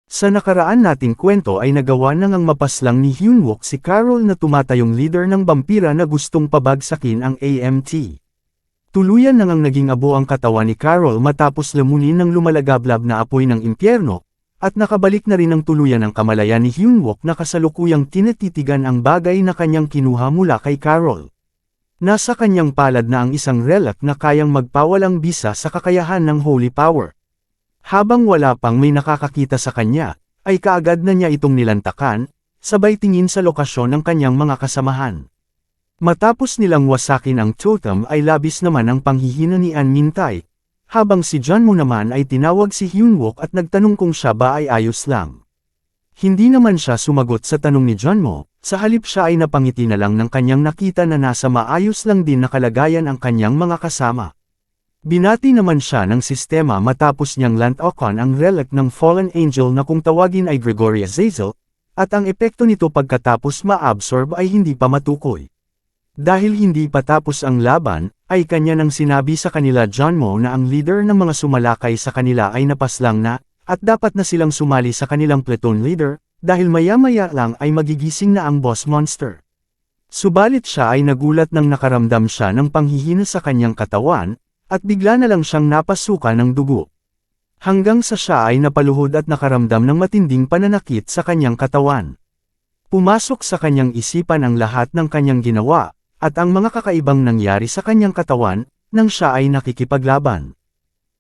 Sa nakaraan nating kwento ay nagawa na ngang mapaslang ni Hyunwook si Carol na tumatayong leader ng vampira na gustong pabagsakin ang AMT. Tuluyan na ngang naging abo ang katawan ni Carol matapos lamunin ng lumalagablab na apoy ng impyerno, at nakabalik na rin ang tuluyan ng kamalayan ni Hyunwook na kasalukuyang tinatitigan ang bagay na kanyang kinuha mula kay Carol. Nasa kanyang palad na ang isang relic na kayang magpawalang bisa sa kakayahan ng Holy Power. Habang wala pang may nakakakita sa kanya, ay kaagad na niya itong nilantakan, sabay tingin sa lokasyon ng kanyang mga kasamahan. Matapos nilang wasakin ang totem ay labis naman ang panghihina ni An Min-tae, habang si Jeonmo naman ay tinawag si Hyunwook at nagtanong kung siya ba ay ayos lang. Hindi naman siya sumagot sa tanong ni Jeonmo, sa halip siya ay napangiti na lang ng kanyang nakita na nasa maayos lang din na kalagayan ang kanyang mga kasama. Binati naman siya ng sistema matapos niyang lantakan ang relic ng fallen angel na kung tawagin ay Gregory Azazel, at ang epekto nito pagkatapos ma-absorb ay hindi pa matukoy. Dahil hindi pa tapos ang laban, ay kanya nang sinabi sa kanila Jeonmo na ang leader ng mga sumalakay sa kanila ay napaslang na, at dapat na silang sumali sa kanilang platoon leader, dahil maya-maya lang ay magigising na ang boss monster. Subalit siya ay nagulat nang nakaramdam siya ng panghihina sa kanyang katawan, at bigla na lang siyang napasuka ng dugo. Hanggang sa siya ay napaluhod at nakaramdam ng matinding pananakit sa kanyang katawan. Pumasok sa kanyang isipan ang lahat ng kanyang ginawa, at ang mga kakaibang nangyari sa kanyang katawan, nang siya ay nakikipaglaban.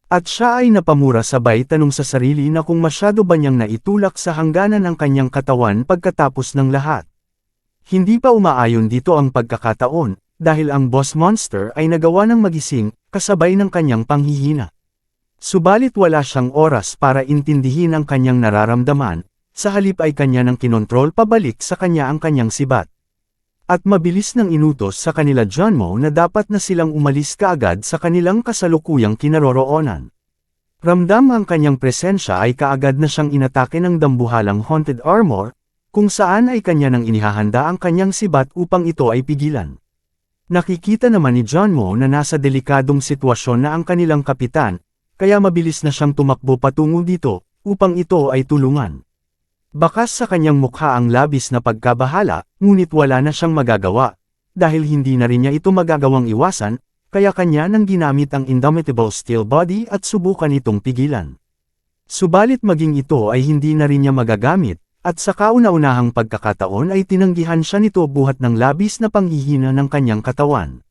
At siya ay napamura sabay tanong sa sarili na kung masyado ba niyang naitulak sa hangganan ang kanyang katawan pagkatapos ng lahat. Hindi pa umaayon dito ang pagkakataon, dahil ang boss monster ay nagawa ng magising, kasabay ng kanyang panghihina. Subalit wala siyang oras para intindihin ang kanyang nararamdaman, sa halip ay kanya nang kinontrol pabalik sa kanya ang kanyang sibat. At mabilis nang inutos sa kanila Jeonmo na dapat na silang umalis kaagad sa kanilang kasalukuyang kinaroroonan. Ramdam ang kanyang presensya ay kaagad na siyang inatake ng dambuhalang haunted armor, kung saan ay kanya nang inihahanda ang kanyang sibat upang ito ay pigilan. Nakikita naman ni Jeonmo na nasa delikadong sitwasyon na ang kanilang kapitan, kaya mabilis na siyang tumakbo patungo dito, upang ito ay tulungan. Bakas sa kanyang mukha ang labis na pagkabahala, ngunit wala na siyang magagawa, dahil hindi na rin niya ito magagawang iwasan, kaya kanya nang ginamit ang indomitable steel body at subukan itong pigilan. Subalit maging ito ay hindi na rin niya magagamit, at sa kauna-unahang pagkakataon ay tinanggihan siya nito buhat ng labis na panghihina ng kanyang katawan.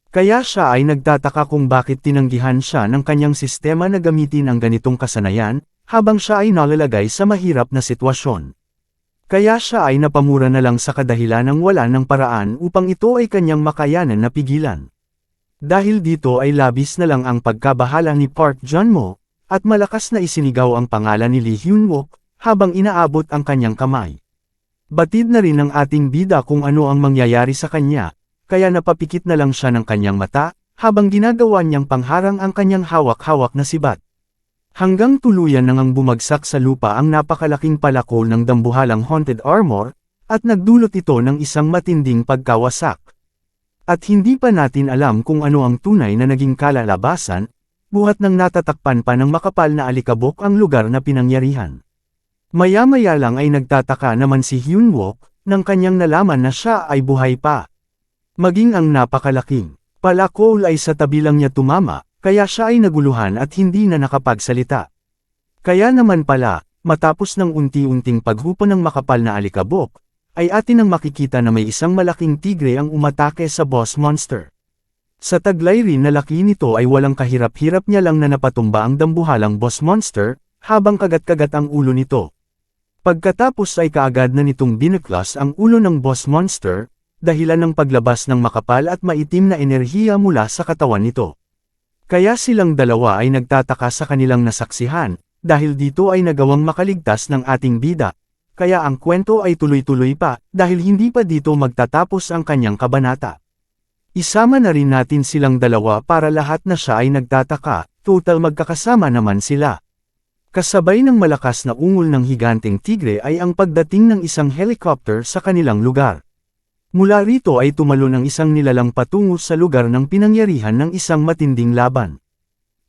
Kaya siya ay nagtataka kung bakit tinanggihan siya ng kanyang sistema na gamitin ang ganitong kasanayan, habang siya ay nalalagay sa mahirap na sitwasyon. Kaya siya ay napamura na lang sa kadahilan ng wala ng paraan upang ito ay kanyang makayanan na pigilan. Dahil dito ay labis na lang ang pagkabahala ni Park Jeonmo, at malakas na isinigaw ang pangalan ni Lee Hyunwook, habang inaabot ang kanyang kamay. Batid na rin ng ating bida kung ano ang mangyayari sa kanya, kaya napapikit na lang siya ng kanyang mata, habang ginagawa niyang pangharang ang kanyang hawak-hawak na sibat. Hanggang tuluyan nang ang bumagsak sa lupa ang napakalaking palakol ng dambuhalang haunted armor, at nagdulot ito ng isang matinding pagkawasak. At hindi pa natin alam kung ano ang tunay na naging kalalabasan, buhat nang natatakpan pa ng makapal na alikabok ang lugar na pinangyarihan. Maya-maya lang ay nagtataka naman si Hyunwook, nang kanyang nalaman na siya ay buhay pa. Maging ang napakalaking palakol ay sa tabi lang niya tumama, kaya siya ay naguluhan at hindi na nakapagsalita. Kaya naman pala, matapos ng unti-unting paghupa ng makapal na alikabok, ay atin ang makikita na may isang malaking tigre ang umatake sa boss monster. Sa taglay rin na laki nito ay walang kahirap-hirap niya lang na napatumba ang dambuhalang boss monster, habang kagat-kagat ang ulo nito. Pagkatapos ay kaagad na nitong binaklas ang ulo ng boss monster, dahilan ng paglabas ng makapal at maitim na enerhiya mula sa katawan nito. Kaya silang dalawa ay nagtataka sa kanilang nasaksihan, dahil dito ay nagawang makaligtas ng ating bida, kaya ang kwento ay tuloy-tuloy pa, dahil hindi pa dito magtatapos ang kanyang kabanata. Isama na rin natin silang dalawa para lahat na siya ay nagtataka, total magkakasama naman sila. Kasabay ng malakas na ungol ng higanteng tigre ay ang pagdating ng isang helicopter sa kanilang lugar. Mula rito ay tumalon ang isang nilalang patungo sa lugar ng pinangyarihan ng isang matinding laban.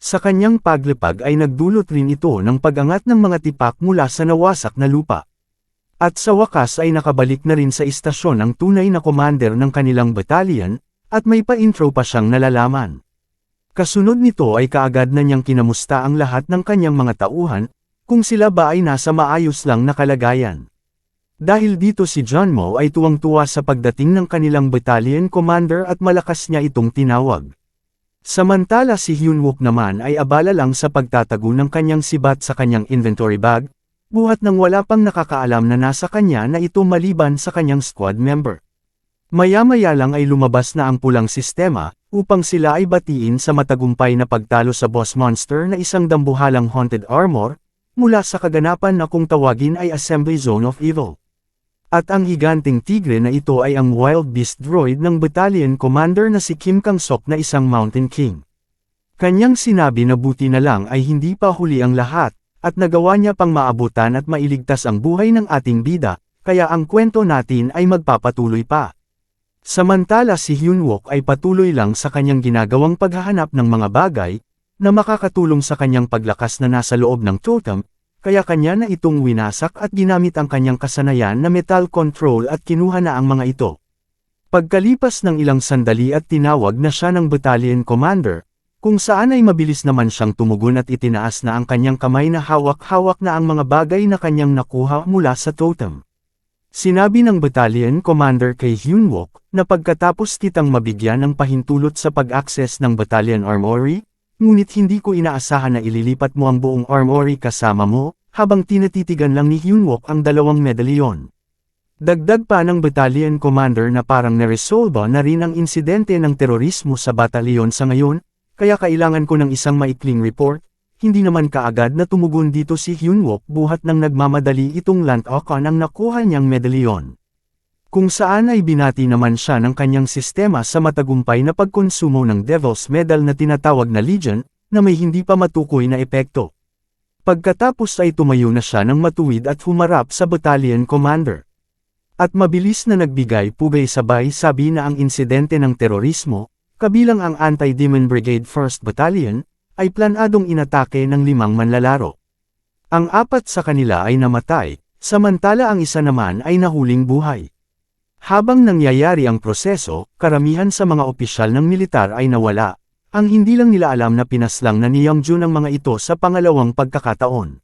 Sa kanyang paglipag ay nagdulot rin ito ng pag-angat ng mga tipak mula sa nawasak na lupa. At sa wakas ay nakabalik na rin sa istasyon ang tunay na commander ng kanilang battalion, at may pa-intro pa siyang nalalaman. Kasunod nito ay kaagad na niyang kinamusta ang lahat ng kanyang mga tauhan, kung sila ba ay nasa maayos lang na kalagayan. Dahil dito si John Mo ay tuwang-tuwa sa pagdating ng kanilang battalion commander at malakas niya itong tinawag. Samantala si Hyunwook naman ay abala lang sa pagtatago ng kanyang sibat sa kanyang inventory bag, buhat nang wala pang nakakaalam na nasa kanya na ito maliban sa kanyang squad member. Maya-maya lang ay lumabas na ang pulang sistema, upang sila ay batiin sa matagumpay na pagtalo sa boss monster na isang dambuhalang haunted armor, mula sa kaganapan na kung tawagin ay Assembly Zone of Evil. At ang higanting tigre na ito ay ang wild beast droid ng battalion commander na si Kim Kang-sok na isang Mountain King. Kanyang sinabi na buti na lang ay hindi pa huli ang lahat, at nagawa niya pang maabutan at mailigtas ang buhay ng ating bida, kaya ang kwento natin ay magpapatuloy pa. Samantala si Hyunwook ay patuloy lang sa kanyang ginagawang paghahanap ng mga bagay, na makakatulong sa kanyang paglakas na nasa loob ng totem, kaya kanya na itong winasak at ginamit ang kanyang kasanayan na metal control at kinuha na ang mga ito. Pagkalipas ng ilang sandali at tinawag na siya ng battalion commander, kung saan ay mabilis naman siyang tumugon at itinaas na ang kanyang kamay na hawak-hawak na ang mga bagay na kanyang nakuha mula sa totem. Sinabi ng battalion commander kay Hyunwook, na pagkatapos kitang mabigyan ng pahintulot sa pag-access ng battalion armory, ngunit hindi ko inaasahan na ililipat mo ang buong armory kasama mo, habang tinatitigan lang ni Hyunwook ang dalawang medalyon. Dagdag pa ng battalion commander na parang naresolba na rin ang insidente ng terorismo sa batalyon sa ngayon, kaya kailangan ko ng isang maikling report. Hindi naman kaagad na tumugon dito si Hyunwook buhat nang nagmamadali itong Lantokon ang nakuha niyang medalyon. Kung saan ay binati naman siya ng kanyang sistema sa matagumpay na pagkonsumo ng Devil's Medal na tinatawag na Legion, na may hindi pa matukoy na epekto. Pagkatapos ay tumayo na siya ng matuwid at humarap sa battalion commander. At mabilis na nagbigay pugay sabay sabi na ang insidente ng terorismo, kabilang ang Anti-Demon Brigade 1st Battalion, ay planadong inatake ng 5 manlalaro. Ang 4 sa kanila ay namatay, samantala ang isa naman ay nahuling buhay. Habang nangyayari ang proseso, karamihan sa mga opisyal ng militar ay nawala. Ang hindi lang nila alam na pinaslang na ni Youngjun ang mga ito sa pangalawang pagkakataon.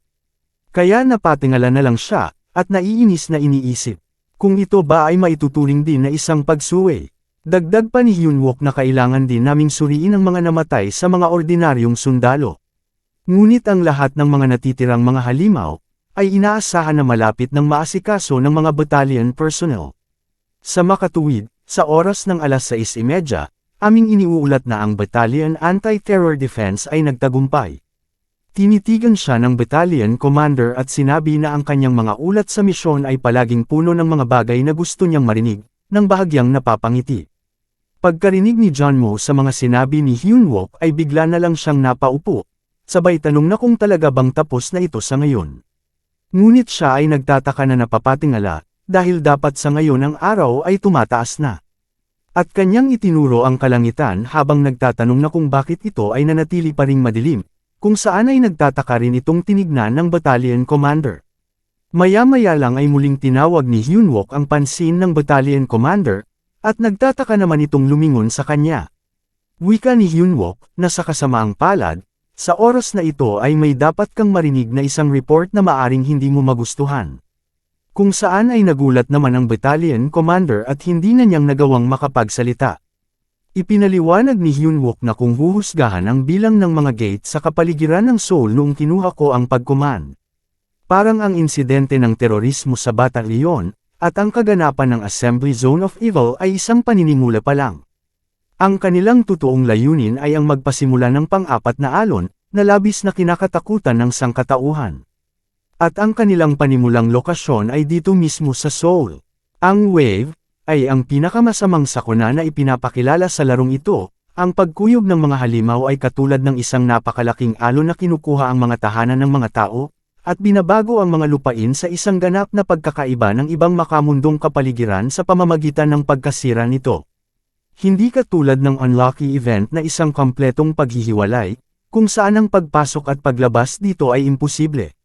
Kaya napatingala na lang siya, at naiinis na iniisip. Kung ito ba ay maituturing din na isang pagsuway. Dagdag pa ni Hyunwook na kailangan din naming suriin ang mga namatay sa mga ordinaryong sundalo. Ngunit ang lahat ng mga natitirang mga halimaw, ay inaasahan na malapit ng maasikaso ng mga battalion personnel. Sa makatuwid, sa oras ng 6:30, aming iniuulat na ang Battalion Anti-Terror Defense ay nagtagumpay. Tinitigan siya ng battalion commander at sinabi na ang kanyang mga ulat sa misyon ay palaging puno ng mga bagay na gusto niyang marinig, nang bahagyang napapangiti. Pagkarinig ni John Mo sa mga sinabi ni Hyunwook ay bigla na lang siyang napaupo, sabay tanong na kung talaga bang tapos na ito sa ngayon. Ngunit siya ay nagtataka na napapatingala, dahil dapat sa ngayon ang araw ay tumataas na. At kanyang itinuro ang kalangitan habang nagtatanong na kung bakit ito ay nanatili pa ring madilim, kung saan ay nagtataka rin itong tinignan ng battalion commander. Maya-maya lang ay muling tinawag ni Hyunwook ang pansin ng battalion commander, at nagtataka naman itong lumingon sa kanya. Wika ni Hyunwook, na sa kasamaang palad, sa oras na ito ay may dapat kang marinig na isang report na maaring hindi mo magustuhan. Kung saan ay nagulat naman ang battalion commander at hindi na niyang nagawang makapagsalita. Ipinaliwanag ni Hyunwook na kung huhusgahan ang bilang ng mga gate sa kapaligiran ng Seoul noong kinuha ko ang pagkuman. Parang ang insidente ng terorismo sa batalyon, at ang kaganapan ng Assembly Zone of Evil ay isang paninimula pa lang. Ang kanilang totoong layunin ay ang magpasimula ng pang-4 na alon, na labis na kinakatakutan ng sangkatauhan. At ang kanilang panimulang lokasyon ay dito mismo sa Seoul. Ang Wave, ay ang pinakamasamang sakuna na ipinapakilala sa larong ito. Ang pagkuyog ng mga halimaw ay katulad ng isang napakalaking alon na kinukuha ang mga tahanan ng mga tao, at binabago ang mga lupain sa isang ganap na pagkakaiba ng ibang makamundong kapaligiran sa pamamagitan ng pagkasira nito. Hindi katulad ng unlucky event na isang kompletong paghihiwalay, kung saan ang pagpasok at paglabas dito ay imposible.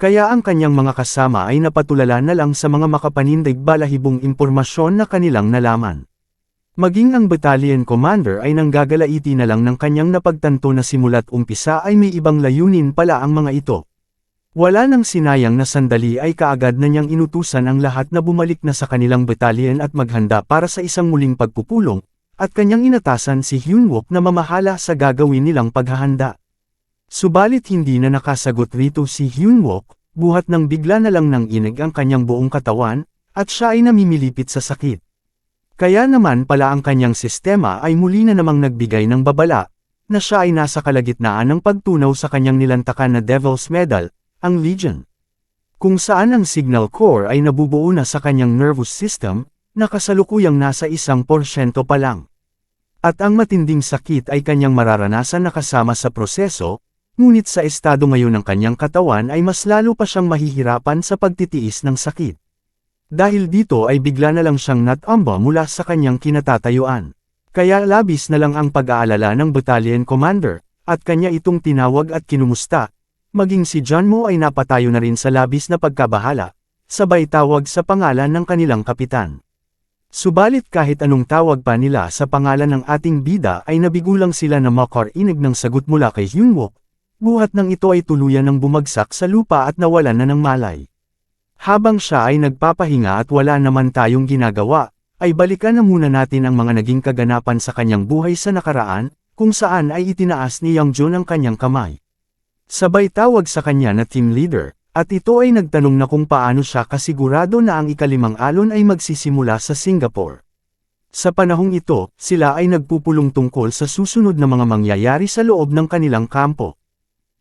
Kaya ang kanyang mga kasama ay napatulala na lang sa mga makapanindig balahibong impormasyon na kanilang nalaman. Maging ang battalion commander ay nanggagalaiti na lang ng kanyang napagtanto na simula't umpisa ay may ibang layunin pala ang mga ito. Wala nang sinayang na sandali ay kaagad na niyang inutusan ang lahat na bumalik na sa kanilang battalion at maghanda para sa isang muling pagpupulong, at kanyang inatasan si Hyunwook na mamahala sa gagawin nilang paghahanda. Subalit hindi na nakasagot rito si Hyunwook, buhat nang bigla na lang nang inig ang kanyang buong katawan, at siya ay namimilipit sa sakit. Kaya naman pala ang kanyang sistema ay muli na namang nagbigay ng babala, na siya ay nasa kalagitnaan ng pagtunaw sa kanyang nilantakan na Devil's Medal, ang Legion. Kung saan ang signal core ay nabubuo na sa kanyang nervous system, na kasalukuyang nasa 1% pa lang. At ang matinding sakit ay kanyang mararanasan na kasama sa proseso, ngunit sa estado ngayon ng kanyang katawan ay mas lalo pa siyang mahihirapan sa pagtitiis ng sakit. Dahil dito ay bigla na lang siyang natamba mula sa kanyang kinatatayuan. Kaya labis na lang ang pag-aalala ng battalion commander, at kanya itong tinawag at kinumusta, maging si John Mo ay napatayo na rin sa labis na pagkabahala, sabay tawag sa pangalan ng kanilang kapitan. Subalit kahit anong tawag pa nila sa pangalan ng ating bida ay nabigulang sila na makarinig ng sagot mula kay Hyunwook, buhat ng ito ay tuluyan ng bumagsak sa lupa at nawalan na ng malay. Habang siya ay nagpapahinga at wala naman tayong ginagawa, ay balikan na muna natin ang mga naging kaganapan sa kanyang buhay sa nakaraan, kung saan ay itinaas ni Young Jun ang kanyang kamay. Sabay tawag sa kanya na team leader, at ito ay nagtanong na kung paano siya kasigurado na ang ikalimang alon ay magsisimula sa Singapore. Sa panahong ito, sila ay nagpupulong tungkol sa susunod na mga mangyayari sa loob ng kanilang kampo.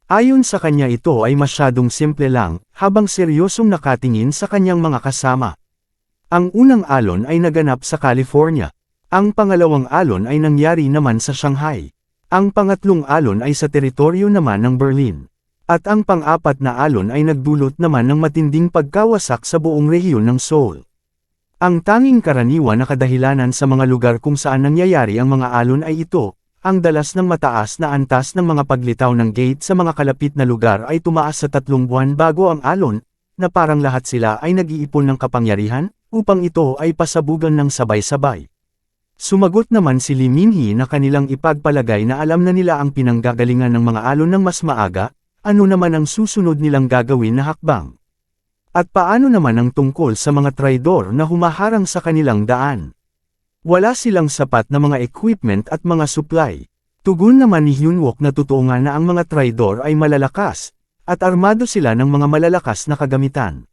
Ayon sa kanya ito ay masyadong simple lang, habang seryosong nakatingin sa kanyang mga kasama. Ang unang alon ay naganap sa California. Ang pangalawang alon ay nangyari naman sa Shanghai. Ang pangatlong alon ay sa teritoryo naman ng Berlin. At ang pang-apat na alon ay nagdulot naman ng matinding pagkawasak sa buong rehiyon ng Seoul. Ang tanging karaniwan na kadahilanan sa mga lugar kung saan nangyayari ang mga alon ay ito, ang dalas ng mataas na antas ng mga paglitaw ng gate sa mga kalapit na lugar ay tumaas sa 3 buwan bago ang alon, na parang lahat sila ay nag-iipon ng kapangyarihan, upang ito ay pasabugan ng sabay-sabay. Sumagot naman si Lee Min-hee na kanilang ipagpalagay na alam na nila ang pinanggagalingan ng mga alon ng mas maaga, ano naman ang susunod nilang gagawin na hakbang. At paano naman ang tungkol sa mga traidor na humaharang sa kanilang daan? Wala silang sapat na mga equipment at mga supply. Tugon naman ni Hyunwook na totoo nga na ang mga traidor ay malalakas, at armado sila ng mga malalakas na kagamitan.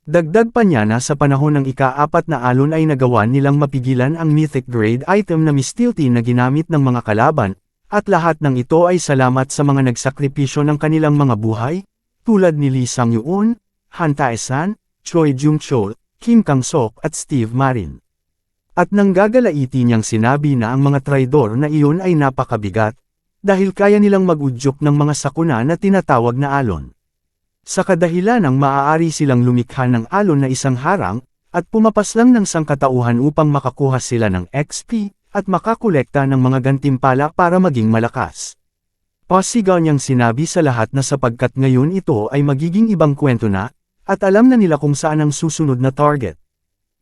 Dagdag pa niya na sa panahon ng ika-4 na alon ay nagawa nilang mapigilan ang mythic grade item na Mistilty na ginamit ng mga kalaban, at lahat ng ito ay salamat sa mga nagsakripisyo ng kanilang mga buhay, tulad ni Lee Sang-yoon, Han Tae-san, Choi Jung-chol, Kim Kang-sok at Steve Marin. At nanggagalaiti niyang sinabi na ang mga traidor na iyon ay napakabigat, dahil kaya nilang mag-udyok ng mga sakuna na tinatawag na alon. Sa kadahilanang maaari silang lumikha ng alon na isang harang, at pumapaslang ng sangkatauhan upang makakuha sila ng XP, at makakolekta ng mga gantimpala para maging malakas. Pasigaw niyang sinabi sa lahat na sapagkat ngayon ito ay magiging ibang kwento na, at alam na nila kung saan ang susunod na target.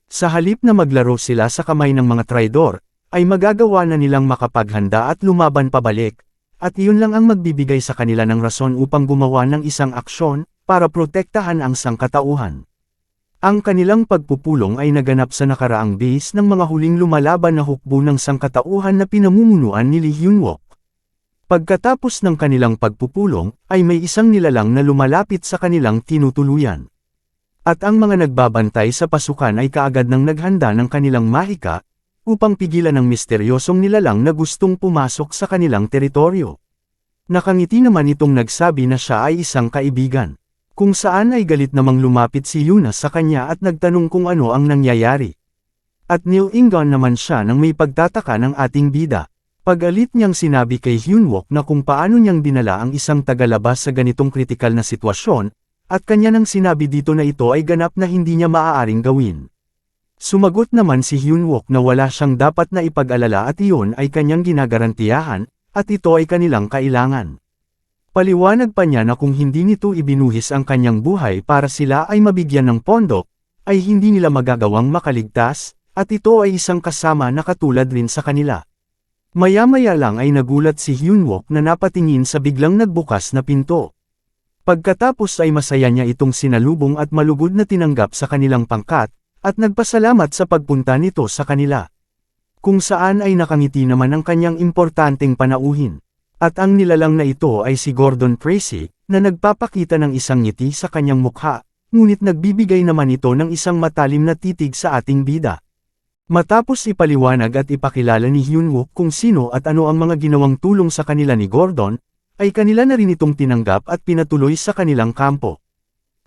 Sa halip na maglaro sila sa kamay ng mga traidor, ay magagawa na nilang makapaghanda at lumaban pabalik, at iyon lang ang magbibigay sa kanila ng rason upang gumawa ng isang aksyon, para protektahan ang sangkatauhan. Ang kanilang pagpupulong ay naganap sa nakaraang base ng mga huling lumalaban na hukbo ng sangkatauhan na pinamumunuan ni Lee Hyunwook. Pagkatapos ng kanilang pagpupulong, ay may isang nilalang na lumalapit sa kanilang tinutuluyan. At ang mga nagbabantay sa pasukan ay kaagad nang naghanda ng kanilang mahika, upang pigilan ang misteryosong nilalang na gustong pumasok sa kanilang teritoryo. Nakangiti naman itong nagsabi na siya ay isang kaibigan. Kung saan ay galit namang lumapit si Yuna sa kanya at nagtanong kung ano ang nangyayari. At nilingon naman siya nang may pagtataka ng ating bida. Pagalit niyang sinabi kay Hyunwook na kung paano niyang dinala ang isang tagalabas sa ganitong kritikal na sitwasyon, at kanya nang sinabi dito na ito ay ganap na hindi niya maaaring gawin. Sumagot naman si Hyunwook na wala siyang dapat na ipag-alala at iyon ay kanyang ginagarantiyahan, at ito ay kanilang kailangan. Paliwanag pa niya na kung hindi nito ibinuhis ang kanyang buhay para sila ay mabigyan ng pondo, ay hindi nila magagawang makaligtas, at ito ay isang kasama na katulad rin sa kanila. Maya-maya lang ay nagulat si Hyunwook na napatingin sa biglang nagbukas na pinto. Pagkatapos ay masaya niya itong sinalubong at malugod na tinanggap sa kanilang pangkat, at nagpasalamat sa pagpunta nito sa kanila. Kung saan ay nakangiti naman ang kanyang importanteng panauhin. At ang nilalang na ito ay si Gordon Tracy, na nagpapakita ng isang ngiti sa kanyang mukha, ngunit nagbibigay naman ito ng isang matalim na titig sa ating bida. Matapos ipaliwanag at ipakilala ni Hyunwook kung sino at ano ang mga ginawang tulong sa kanila ni Gordon, ay kanila na rin itong tinanggap at pinatuloy sa kanilang kampo.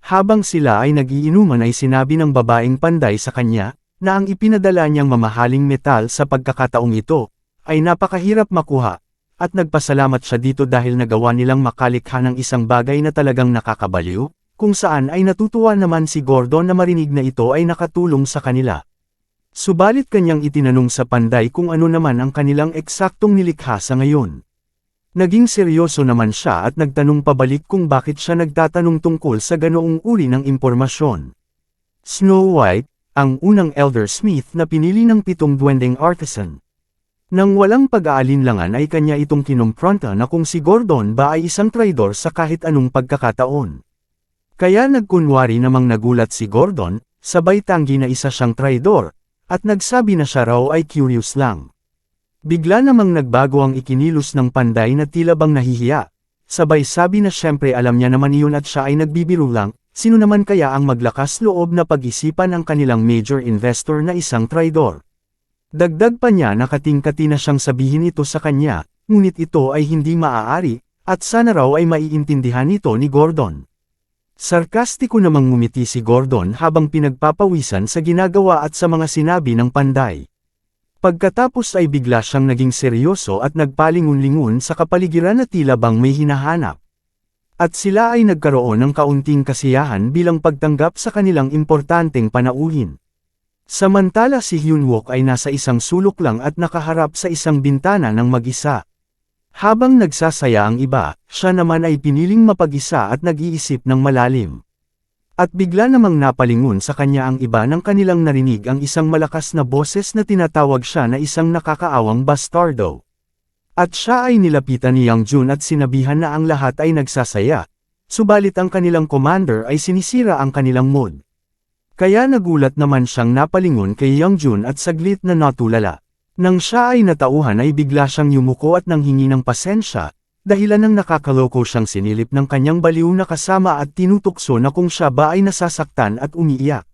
Habang sila ay nagiinuman ay sinabi ng babaeng panday sa kanya, na ang ipinadala niyang mamahaling metal sa pagkakataong ito, ay napakahirap makuha, at nagpasalamat siya dito dahil nagawa nilang makalikha ng isang bagay na talagang nakakabaliw, kung saan ay natutuwa naman si Gordon na marinig na ito ay nakatulong sa kanila. Subalit kanyang itinanong sa panday kung ano naman ang kanilang eksaktong nilikha sa ngayon. Naging seryoso naman siya at nagtanong pabalik kung bakit siya nagtatanong tungkol sa ganoong uri ng impormasyon. Snow White, ang unang Elder Smith na pinili ng 7 duwendeng artisan. Nang walang pag-aalinlangan ay kanya itong kinumpronta na kung si Gordon ba ay isang traidor sa kahit anong pagkakataon. Kaya nagkunwari namang nagulat si Gordon, sabay tanggi na isa siyang traidor, at nagsabi na siya raw ay curious lang. Bigla namang nagbago ang ikinilos ng panday na tila bang nahihiya, sabay sabi na syempre alam niya naman iyon at siya ay nagbibiro lang, sino naman kaya ang maglakas loob na pag-isipan ang kanilang major investor na isang traidor. Dagdag pa niya na kating-kati na siyang sabihin ito sa kanya, ngunit ito ay hindi maaari, at sana raw ay maiintindihan ito ni Gordon. Sarkastiko namang ngumiti si Gordon habang pinagpapawisan sa ginagawa at sa mga sinabi ng panday. Pagkatapos ay bigla siyang naging seryoso at nagpalingon-lingon sa kapaligiran na tila bang may hinahanap. At sila ay nagkaroon ng kaunting kasiyahan bilang pagtanggap sa kanilang importanteng panauhin. Samantala si Hyunwook ay nasa isang sulok lang at nakaharap sa isang bintana ng mag-isa. Habang nagsasaya ang iba, siya naman ay piniling mapag-isa at nag-iisip ng malalim. At bigla namang napalingon sa kanya ang iba nang kanilang narinig ang isang malakas na boses na tinatawag siya na isang nakakaawang bastardo. At siya ay nilapitan ni Young Jun at sinabihan na ang lahat ay nagsasaya, subalit ang kanilang commander ay sinisira ang kanilang mood. Kaya nagulat naman siyang napalingon kay Young Jun at saglit na natulala. Nang siya ay natauhan ay bigla siyang yumuko at nanghingi ng pasensya, dahilan ng nakakaloko siyang sinilip ng kanyang baliw na kasama at tinutukso na kung siya ba ay nasasaktan at umiiyak.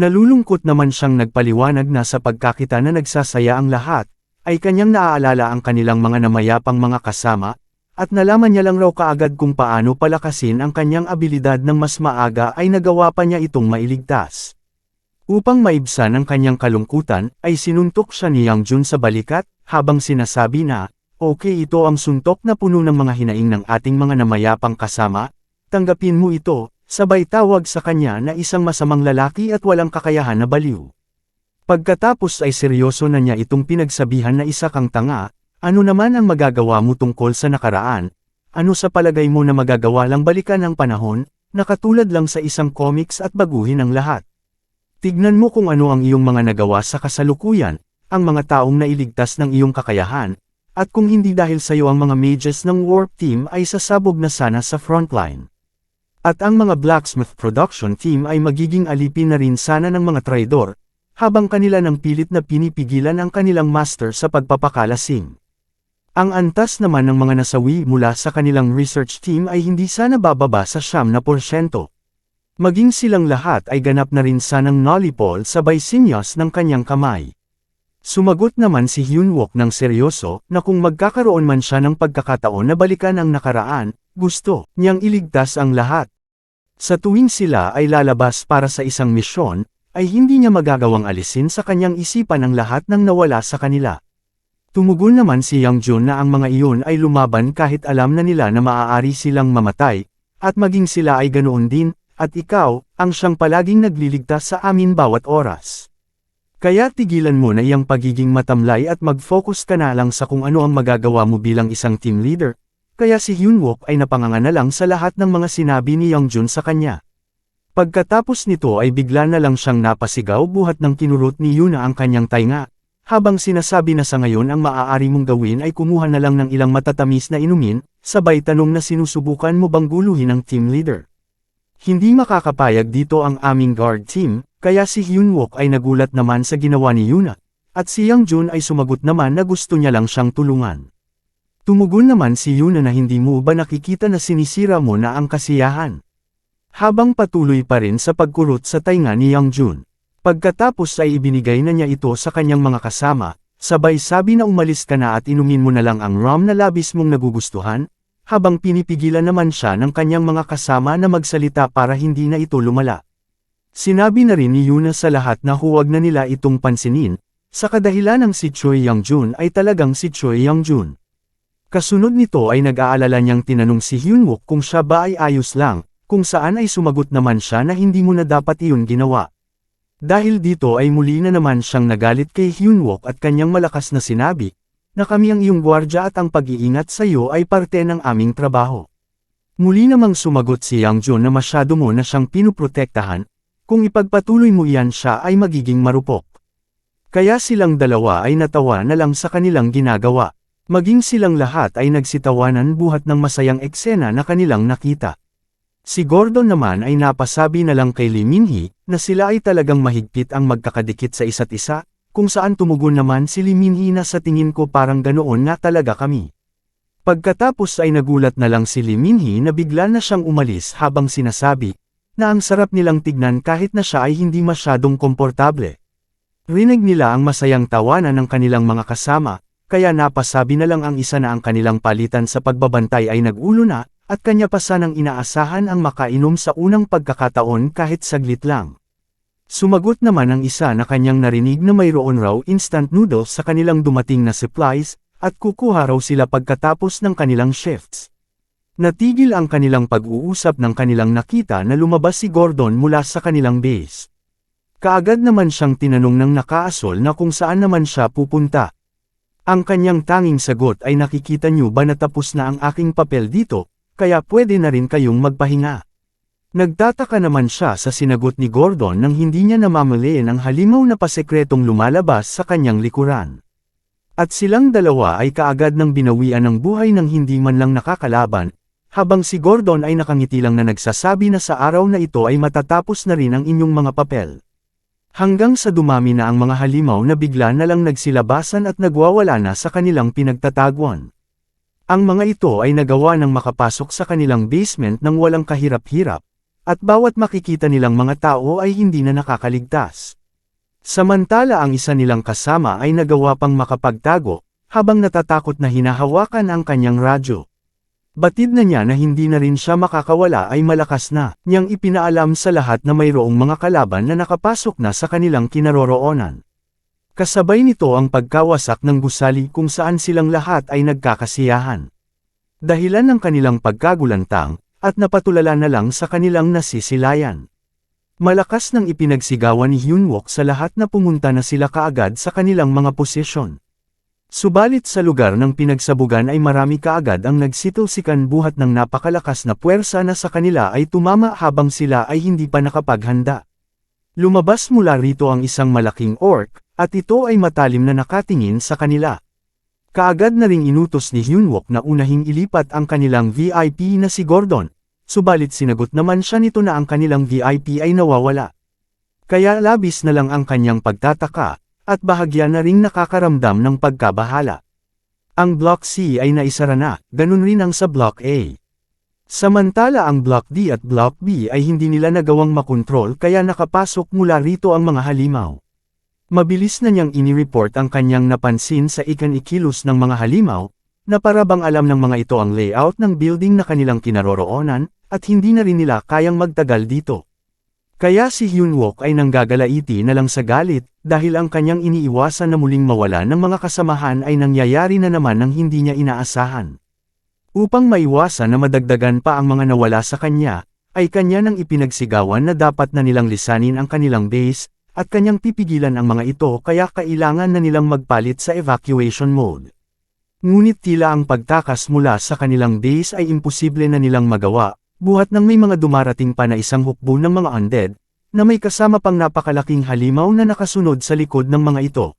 Nalulungkot naman siyang nagpaliwanag na sa pagkakita na nagsasaya ang lahat, ay kanyang naaalala ang kanilang mga namayapang mga kasama, at nalaman niya lang raw kaagad kung paano palakasin ang kanyang abilidad ng mas maaga ay nagawa pa niya itong mailigtas. Upang maibsan ang kanyang kalungkutan, ay sinuntok siya ni Young Jun sa balikat, habang sinasabi na, okay ito ang suntok na puno ng mga hinaing ng ating mga namayapang kasama, tanggapin mo ito, sabay tawag sa kanya na isang masamang lalaki at walang kakayahan na baliw. Pagkatapos ay seryoso na niya itong pinagsabihan na isa kang tanga, ano naman ang magagawa mo tungkol sa nakaraan, ano sa palagay mo na magagawa lang balikan ang panahon, na katulad lang sa isang comics at baguhin ang lahat. Tignan mo kung ano ang iyong mga nagawa sa kasalukuyan, ang mga taong nailigtas ng iyong kakayahan, at kung hindi dahil sa iyo ang mga mages ng Warp Team ay sasabog na sana sa frontline. At ang mga Blacksmith Production Team ay magiging alipin na rin sana ng mga traidor, habang kanila ng pilit na pinipigilan ang kanilang master sa pagpapakalasing. Ang antas naman ng mga nasawi mula sa kanilang research team ay hindi sana bababa sa 9%. Maging silang lahat ay ganap na rin sanang nolipol sabay sinyas ng kanyang kamay. Sumagot naman si Hyunwook ng seryoso na kung magkakaroon man siya ng pagkakataon na balikan ang nakaraan, gusto niyang iligtas ang lahat. Sa tuwing sila ay lalabas para sa isang misyon, ay hindi niya magagawang alisin sa kanyang isipan ang lahat ng nawala sa kanila. Tumugon naman si Young Jun na ang mga iyon ay lumaban kahit alam na nila na maaari silang mamatay, at maging sila ay ganoon din, at ikaw, ang siyang palaging nagliligtas sa amin bawat oras. Kaya tigilan mo na iyang pagiging matamlay at mag-focus ka na lang sa kung ano ang magagawa mo bilang isang team leader. Kaya si Hyunwook ay napanganga na lang sa lahat ng mga sinabi ni Youngjun sa kanya. Pagkatapos nito ay bigla na lang siyang napasigaw buhat ng kinurot ni Yuna ang kanyang tainga. Habang sinasabi na sa ngayon ang maaari mong gawin ay kumuha na lang ng ilang matatamis na inumin, sabay tanong na sinusubukan mo bang guluhin ang team leader. Hindi makakapayag dito ang aming guard team, kaya si Hyunwook ay nagulat naman sa ginawa ni Yuna, at si Youngjun ay sumagot naman na gusto niya lang siyang tulungan. Tumugon naman si Yuna na hindi mo ba nakikita na sinisira mo na ang kasiyahan. Habang patuloy pa rin sa pagkurot sa tainga ni Youngjun. Pagkatapos ay ibinigay na niya ito sa kanyang mga kasama, sabay sabi na umalis ka na at inumin mo na lang ang rum na labis mong nagugustuhan, habang pinipigilan naman siya ng kanyang mga kasama na magsalita para hindi na ito lumala. Sinabi na rin ni Yuna sa lahat na huwag na nila itong pansinin, sa kadahilan ng si Choi Youngjun ay talagang si Choi Youngjun. Kasunod nito ay nag-aalala niyang tinanong si Hyunwook kung siya ba ay ayos lang, kung saan ay sumagot naman siya na hindi mo na dapat iyon ginawa. Dahil dito ay muli na naman siyang nagalit kay Hyunwook at kanyang malakas na sinabi, na kami ang iyong gwardya at ang pag-iingat sa iyo ay parte ng aming trabaho. Muli namang sumagot si Youngjun na masyado mo na siyang pinuprotektahan, kung ipagpatuloy mo iyan siya ay magiging marupok. Kaya silang dalawa ay natawa na lang sa kanilang ginagawa. Maging silang lahat ay nagsitawanan buhat ng masayang eksena na kanilang nakita. Si Gordon naman ay napasabi na lang kay Lee Min-hee na sila ay talagang mahigpit ang magkakadikit sa isa't isa, kung saan tumugon naman si Lee Min-hee na sa tingin ko parang ganoon nga talaga kami. Pagkatapos ay nagulat na lang si Lee Min-hee na bigla na siyang umalis habang sinasabi, na ang sarap nilang tignan kahit na siya ay hindi masyadong komportable. Rinig nila ang masayang tawanan ng kanilang mga kasama, kaya napasabi na lang ang isa na ang kanilang palitan sa pagbabantay ay nag-ulo na, at kanya pa sanang inaasahan ang makainom sa unang pagkakataon kahit saglit lang. Sumagot naman ang isa na kanyang narinig na mayroon raw instant noodles sa kanilang dumating na supplies, at kukuha raw sila pagkatapos ng kanilang shifts. Natigil ang kanilang pag-uusap ng kanilang nakita na lumabas si Gordon mula sa kanilang base. Kaagad naman siyang tinanong ng nakaasol na kung saan naman siya pupunta. Ang kanyang tanging sagot ay nakikita niyo ba na tapos na ang aking papel dito, kaya pwede na rin kayong magpahinga. Nagtataka naman siya sa sinagot ni Gordon nang hindi niya namamaliin ang halimaw na pasekretong lumalabas sa kanyang likuran. At silang dalawa ay kaagad nang binawian ng buhay ng hindi man lang nakakalaban, habang si Gordon ay nakangiti lang na nagsasabi na sa araw na ito ay matatapos na rin ang inyong mga papel. Hanggang sa dumami na ang mga halimaw na bigla na lang nagsilabasan at nagwawala na sa kanilang pinagtatagwan. Ang mga ito ay nagawa ng makapasok sa kanilang basement ng walang kahirap-hirap, at bawat makikita nilang mga tao ay hindi na nakakaligtas. Samantala ang isa nilang kasama ay nagawa pang makapagtago, habang natatakot na hinahawakan ang kanyang radyo. Batid na niya na hindi na rin siya makakawala ay malakas na niyang ipinaalam sa lahat na mayroong mga kalaban na nakapasok na sa kanilang kinaroroonan. Kasabay nito ang pagkawasak ng gusali kung saan silang lahat ay nagkakasiyahan. Dahilan ng kanilang pagkagulantang, at napatulala na lang sa kanilang nasisilayan. Malakas nang ipinagsigawan ni Hyunwook sa lahat na pumunta na sila kaagad sa kanilang mga posisyon. Subalit sa lugar ng pinagsabugan ay marami kaagad ang nagsitalsikan buhat ng napakalakas na puwersa na sa kanila ay tumama habang sila ay hindi pa nakapaghanda. Lumabas mula rito ang isang malaking orc, at ito ay matalim na nakatingin sa kanila. Kaagad na ring inutos ni Hyunwook na unahing ilipat ang kanilang VIP na si Gordon, subalit sinagot naman siya nito na ang kanilang VIP ay nawawala. Kaya labis na lang ang kanyang pagtataka, at bahagya na ring nakakaramdam ng pagkabahala. Ang Block C ay naisara na, ganun rin ang sa Block A. Samantala ang Block D at Block B ay hindi nila nagawang makontrol kaya nakapasok mula rito ang mga halimaw. Mabilis na niyang ini-report ang kanyang napansin sa ikan-ikilos ng mga halimaw, na parabang alam ng mga ito ang layout ng building na kanilang kinaroroonan, at hindi na rin nila kayang magtagal dito. Kaya si Hyunwook ay nanggagalaiti na lang sa galit, dahil ang kanyang iniiwasan na muling mawala ng mga kasamahan ay nangyayari na naman ng hindi niya inaasahan. Upang maiwasan na madagdagan pa ang mga nawala sa kanya, ay kanya nang ipinagsigawan na dapat na nilang lisanin ang kanilang base, at kanyang pipigilan ang mga ito kaya kailangan na nilang magpalit sa evacuation mode. Ngunit tila ang pagtakas mula sa kanilang base ay imposible na nilang magawa, buhat nang may mga dumarating pa na isang hukbo ng mga undead, na may kasama pang napakalaking halimaw na nakasunod sa likod ng mga ito.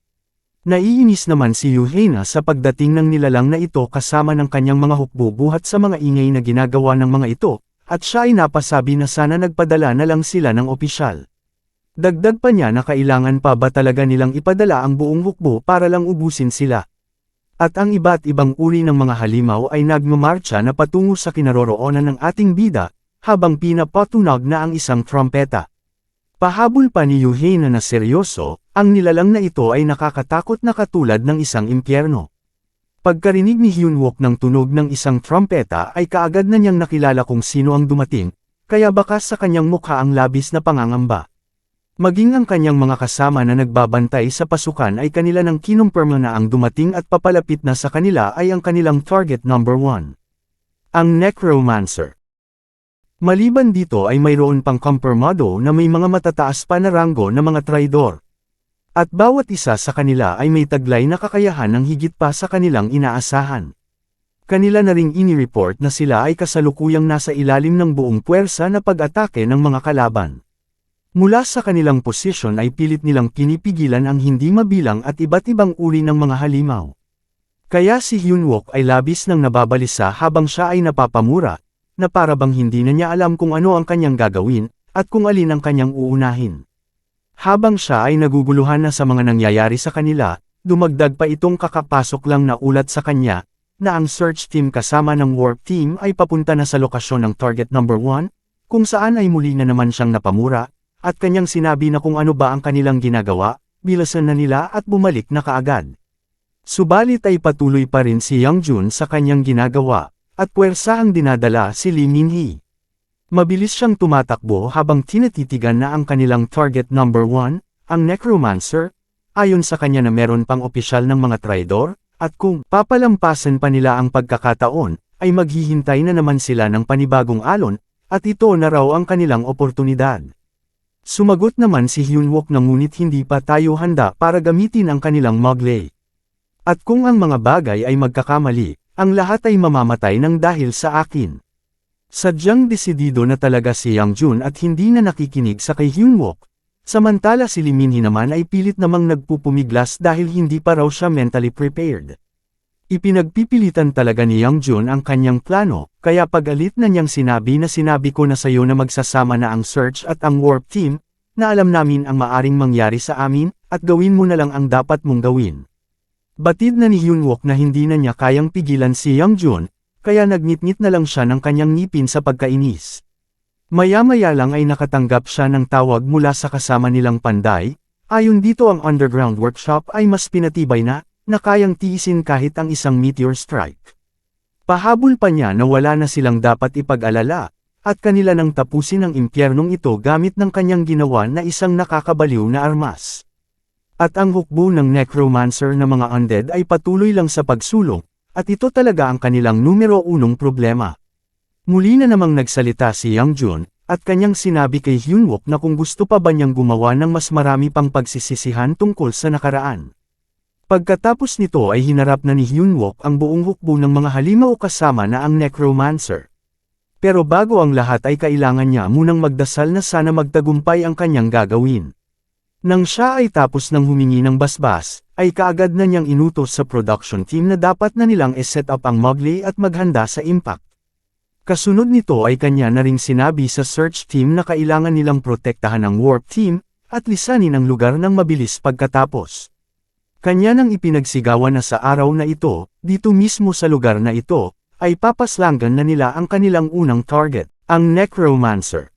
Naiinis naman si Yuhena sa pagdating ng nilalang na ito kasama ng kanyang mga hukbo buhat sa mga ingay na ginagawa ng mga ito, at siya ay napasabi na sana nagpadala na lang sila ng opisyal. Dagdag pa niya na kailangan pa ba talaga nilang ipadala ang buong hukbo para lang ubusin sila. At ang iba't ibang uri ng mga halimaw ay nagmamarcha na patungo sa kinaroroonan ng ating bida, habang pinapatunog na ang isang trompeta. Pahabol pa ni Yuhena na seryoso, ang nilalang na ito ay nakakatakot na katulad ng isang impyerno. Pagkarinig ni Hyunwook ng tunog ng isang trompeta ay kaagad na niyang nakilala kung sino ang dumating, kaya bakas sa kanyang mukha ang labis na pangangamba. Maging ang kanyang mga kasama na nagbabantay sa pasukan ay kanila nang kinumpirma na ang dumating at papalapit na sa kanila ay ang kanilang target number 1. Ang Necromancer. Maliban dito ay mayroon pang kumpirmado na may mga matataas pa na ranggo na mga traidor. At bawat isa sa kanila ay may taglay na kakayahan ng higit pa sa kanilang inaasahan. Kanila na ring inireport na sila ay kasalukuyang nasa ilalim ng buong puwersa na pag-atake ng mga kalaban. Mula sa kanilang posisyon ay pilit nilang pinipigilan ang hindi mabilang at iba't ibang uri ng mga halimaw. Kaya si Hyunwook ay labis nang nababalisa habang siya ay napapamura, na para bang hindi na niya alam kung ano ang kanyang gagawin, at kung alin ang kanyang uunahin. Habang siya ay naguguluhan na sa mga nangyayari sa kanila, dumagdag pa itong kakapasok lang na ulat sa kanya, na ang search team kasama ng warp team ay papunta na sa lokasyon ng target number 1, kung saan ay muli na naman siyang napamura, at kanyang sinabi na kung ano ba ang kanilang ginagawa, bilasan na nila at bumalik na kaagad. Subalit ay patuloy pa rin si Youngjun sa kanyang ginagawa, at puwersa ang dinadala si Lee Min-hee. Mabilis siyang tumatakbo habang tinatitigan na ang kanilang target number 1, ang Necromancer, ayon sa kanya na meron pang opisyal ng mga traidor, at kung papalampasan pa nila ang pagkakataon, ay maghihintay na naman sila ng panibagong alon, at ito na raw ang kanilang oportunidad. Sumagot naman si Hyunwook na ngunit hindi pa tayo handa para gamitin ang kanilang Mowgli. At kung ang mga bagay ay magkakamali, ang lahat ay mamamatay ng dahil sa akin. Sadyang desidido na talaga si Youngjun at hindi na nakikinig sa kay Hyunwook, samantala si Lee Min-hee naman ay pilit namang nagpupumiglas dahil hindi pa raw siya mentally prepared. Ipinagpipilitan talaga ni Youngjun ang kanyang plano, kaya pagalit na niyang sinabi ko na sayo na magsasama na ang search at ang warp team, na alam namin ang maaring mangyari sa amin, at gawin mo na lang ang dapat mong gawin. Batid na ni Hyunwook na hindi na niya kayang pigilan si Youngjun, kaya nagngit-ngit na lang siya ng kanyang ngipin sa pagkainis. Maya-maya lang ay nakatanggap siya ng tawag mula sa kasama nilang panday, ayon dito ang underground workshop ay mas pinatibay na kayang tiisin kahit ang isang meteor strike. Pahabol pa niya na wala na silang dapat ipag-alala, at kanila nang tapusin ang impyernong ito gamit ng kanyang ginawa na isang nakakabaliw na armas. At ang hukbo ng Necromancer na mga undead ay patuloy lang sa pagsulong, at ito talaga ang kanilang numero 1 problema. Muli na namang nagsalita si Youngjun, at kanyang sinabi kay Hyunwook na kung gusto pa ba niyang gumawa ng mas marami pang pagsisisihan tungkol sa nakaraan. Pagkatapos nito ay hinarap na ni Hyunwook ang buong hukbo ng mga halimaw kasama na ang Necromancer. Pero bago ang lahat ay kailangan niya munang magdasal na sana magtagumpay ang kanyang gagawin. Nang siya ay tapos ng humingi ng basbas, ay kaagad na niyang inutos sa production team na dapat na nilang i-set up ang Mowgli at maghanda sa impact. Kasunod nito ay kanya na ring sinabi sa search team na kailangan nilang protektahan ang warp team, at lisanin ang lugar ng mabilis pagkatapos. Kanya nang ipinagsigawan na sa araw na ito, dito mismo sa lugar na ito, ay papaslangan na nila ang kanilang unang target, ang Necromancer.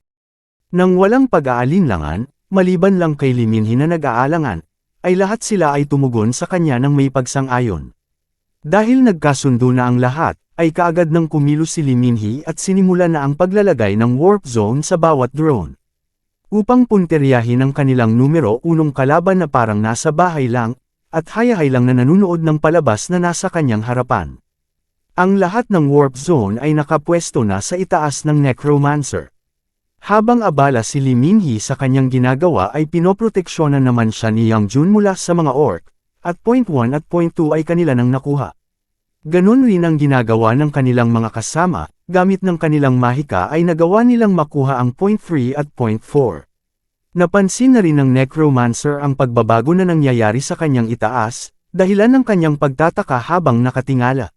Nang walang pag-aalinlangan, maliban lang kay Lee Min-hee na nag-aalangan, ay lahat sila ay tumugon sa kanya ng may pagsang-ayon. Dahil nagkasundo na ang lahat, ay kaagad nang kumilos si Lee Min-hee at sinimula na ang paglalagay ng warp zone sa bawat drone. Upang punteryahin ang kanilang numero 1 kalaban na parang nasa bahay lang, at hayahay lang na nanunood ng palabas na nasa kanyang harapan. Ang lahat ng warp zone ay nakapwesto na sa itaas ng Necromancer. Habang abala si Lee Min-hee sa kanyang ginagawa ay pinoproteksyonan naman siya ni Yang Jun mula sa mga orc, at point 1 at point 2 ay kanila nang nakuha. Ganun rin ang ginagawa ng kanilang mga kasama, gamit ng kanilang mahika ay nagawa nilang makuha ang point 3 at point 4. Napansin na rin ng Necromancer ang pagbabago na nangyayari sa kanyang itaas, dahilan ng kanyang pagtataka habang nakatingala.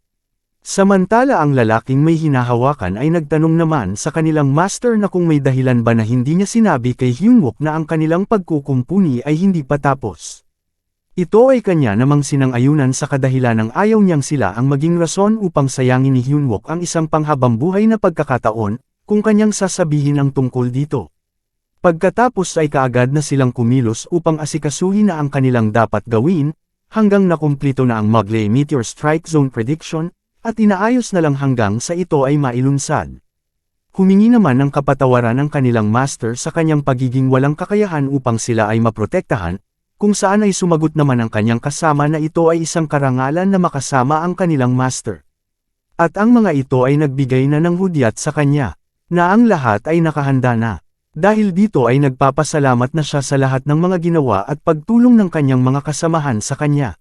Samantala ang lalaking may hinahawakan ay nagtanong naman sa kanilang master na kung may dahilan ba na hindi niya sinabi kay Hyunwook na ang kanilang pagkukumpuni ay hindi pa tapos. Ito ay kanya namang sinang-ayunan sa kadahilan ng ayaw niyang sila ang maging rason upang sayangin ni Hyunwook ang isang panghabambuhay na pagkakataon, kung kanyang sasabihin ang tungkol dito. Pagkatapos ay kaagad na silang kumilos upang asikasuhin na ang kanilang dapat gawin, hanggang nakumplito na ang Mugly Meteor Strike Zone Prediction, at inaayos na lang hanggang sa ito ay mailunsad. Humingi naman ng kapatawaran ng kanilang master sa kanyang pagiging walang kakayahan upang sila ay maprotektahan, kung saan ay sumagot naman ang kanyang kasama na ito ay isang karangalan na makasama ang kanilang master. At ang mga ito ay nagbigay na ng hudyat sa kanya, na ang lahat ay nakahanda na. Dahil dito ay nagpapasalamat na siya sa lahat ng mga ginawa at pagtulong ng kanyang mga kasamahan sa kanya.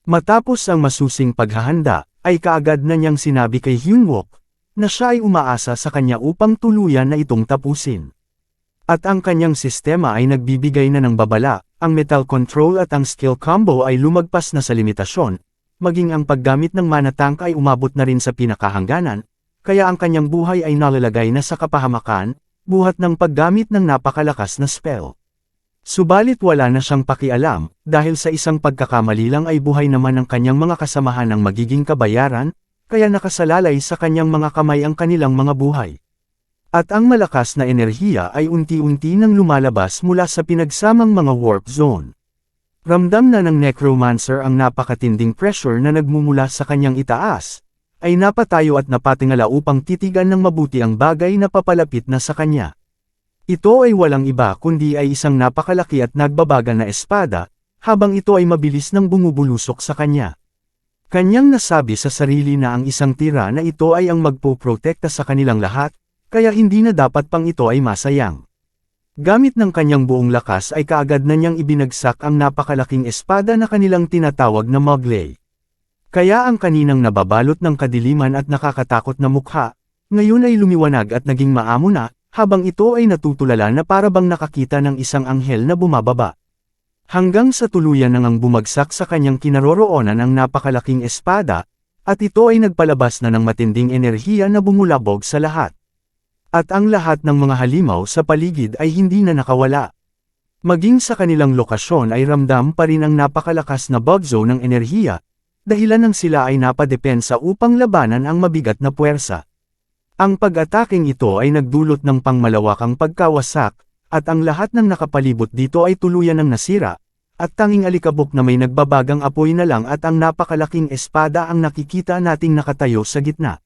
Matapos ang masusing paghahanda, ay kaagad na niyang sinabi kay Hyunwook, na siya ay umaasa sa kanya upang tuluyan na itong tapusin. At ang kanyang sistema ay nagbibigay na ng babala, ang metal control at ang skill combo ay lumagpas na sa limitasyon, maging ang paggamit ng mana tank ay umabot na rin sa pinakahangganan, kaya ang kanyang buhay ay nalalagay na sa kapahamakan, buhat ng paggamit ng napakalakas na spell. Subalit wala na siyang pakialam, dahil sa isang pagkakamali lang ay buhay naman ng kanyang mga kasamahan ang magiging kabayaran, kaya nakasalalay sa kanyang mga kamay ang kanilang mga buhay. At ang malakas na enerhiya ay unti-unti nang lumalabas mula sa pinagsamang mga warp zone. Ramdam na ng Necromancer ang napakatinding pressure na nagmumula sa kanyang itaas, ay napatayo at napatingala upang titigan ng mabuti ang bagay na papalapit na sa kanya. Ito ay walang iba kundi ay isang napakalaki at nagbabaga na espada, habang ito ay mabilis nang bumubulusok sa kanya. Kanyang nasabi sa sarili na ang isang tira na ito ay ang magpoprotekta sa kanilang lahat, kaya hindi na dapat pang ito ay masayang. Gamit ng kanyang buong lakas ay kaagad na niyang ibinagsak ang napakalaking espada na kanilang tinatawag na Mugly. Kaya ang kaninang nababalot ng kadiliman at nakakatakot na mukha, ngayon ay lumiwanag at naging maamo na, habang ito ay natutulala na parabang nakakita ng isang anghel na bumababa. Hanggang sa tuluyan nang ang bumagsak sa kanyang kinaroroonan ang napakalaking espada, at ito ay nagpalabas na ng matinding enerhiya na bumulabog sa lahat. At ang lahat ng mga halimaw sa paligid ay hindi na nakawala. Maging sa kanilang lokasyon ay ramdam pa rin ang napakalakas na bug zone ng enerhiya, dahilan ng sila ay napadepensa upang labanan ang mabigat na puwersa. Ang pag-ataking ito ay nagdulot ng pangmalawakang pagkawasak, at ang lahat ng nakapalibot dito ay tuluyan ng nasira, at tanging alikabok na may nagbabagang apoy na lang at ang napakalaking espada ang nakikita nating nakatayo sa gitna.